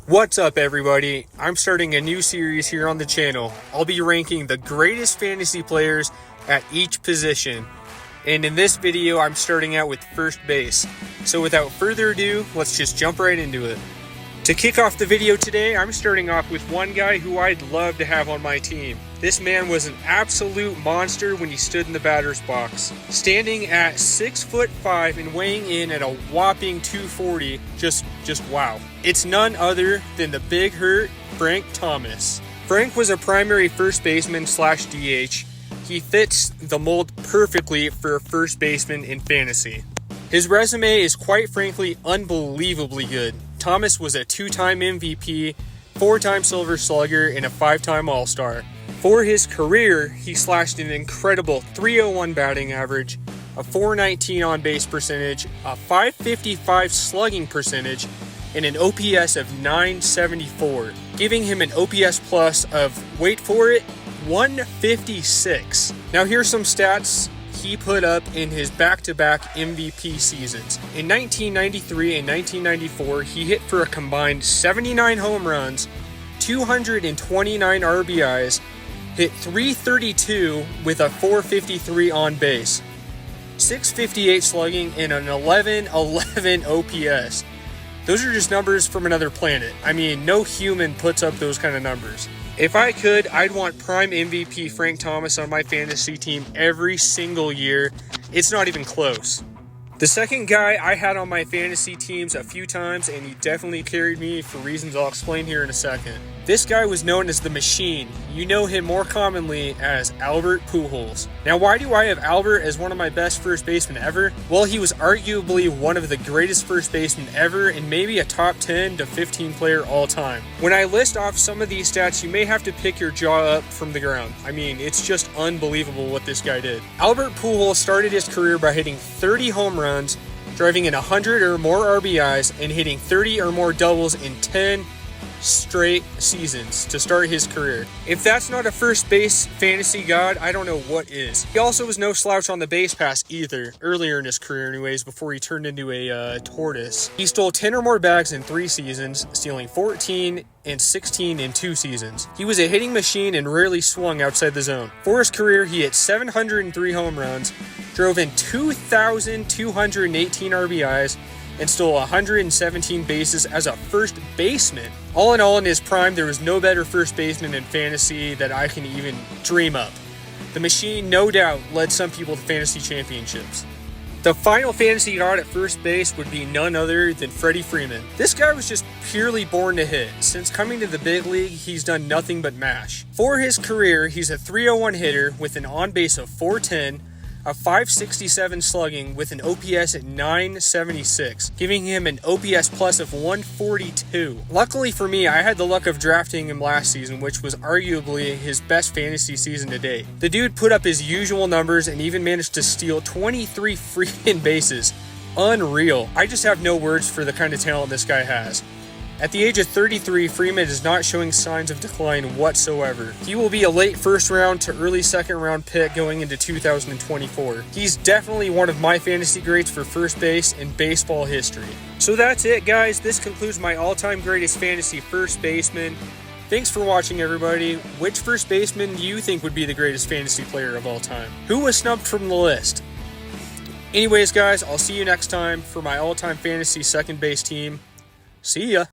What's up, everybody? I'm starting a new series here on the channel. I'll be ranking the greatest fantasy players at each position. And in this video, I'm starting out with first base. So without further ado, let's just jump right into it. To kick off the video today, I'm starting off with one guy who I'd love to have on my team. This man was an absolute monster when he stood in the batter's box. Standing at 6'5" and weighing in at a whopping 240, just wow. It's none other than the big hurt, Frank Thomas. Frank was a primary first baseman / DH. He fits the mold perfectly for a first baseman in fantasy. His resume is quite frankly unbelievably good. Thomas was a 2-time MVP, 4-time Silver Slugger, and a 5-time All-Star. For his career, he slashed an incredible .301 batting average, a .419 on-base percentage, a .555 slugging percentage, and an OPS of .974, giving him an OPS plus of, wait for it, 156. Now here's some stats he put up in his back-to-back MVP seasons. In 1993 and 1994, he hit for a combined 79 home runs, 229 RBIs, hit .332 with a .453 on base, .658 slugging, and an .1111 OPS. Those are just numbers from another planet. I mean, no human puts up those kind of numbers. If I could, I'd want prime MVP Frank Thomas on my fantasy team every single year. It's not even close. The second guy I had on my fantasy teams a few times, and he definitely carried me for reasons I'll explain here in a second. This guy was known as the Machine. You know him more commonly as Albert Pujols. Now, why do I have Albert as one of my best first basemen ever? Well, he was arguably one of the greatest first basemen ever and maybe a top 10 to 15 player all time. When I list off some of these stats, you may have to pick your jaw up from the ground. I mean, it's just unbelievable what this guy did. Albert Pujols started his career by hitting 30 home runs, driving in 100 or more RBIs, and hitting 30 or more doubles in 10 straight seasons to start his career. If that's not a first base fantasy god, I don't know what is. He also was no slouch on the base pass either, earlier in his career anyways, before he turned into a tortoise. He stole 10 or more bags in 3 seasons, stealing 14 and 16 in 2 seasons. He was a hitting machine and rarely swung outside the zone. For his career, he hit 703 home runs, drove in 2,218 RBIs, and stole 117 bases as a first baseman. All in all, in his prime, there was no better first baseman in fantasy that I can even dream up. The Machine, no doubt, led some people to fantasy championships. The final fantasy god at first base would be none other than Freddie Freeman. This guy was just purely born to hit. Since coming to the big league, he's done nothing but mash. For his career, he's a .301 hitter with an on-base of .410, a .567 slugging with an OPS at .976, giving him an OPS plus of 142. Luckily for me, I had the luck of drafting him last season, which was arguably his best fantasy season to date. The dude put up his usual numbers and even managed to steal 23 freaking bases. Unreal. I just have no words for the kind of talent this guy has. At the age of 33, Freeman is not showing signs of decline whatsoever. He will be a late first round to early second round pick going into 2024. He's definitely one of my fantasy greats for first base in baseball history. So that's it, guys. This concludes my all-time greatest fantasy first baseman. Thanks for watching, everybody. Which first baseman do you think would be the greatest fantasy player of all time? Who was snubbed from the list? Anyways, guys, I'll see you next time for my all-time fantasy second base team. See ya.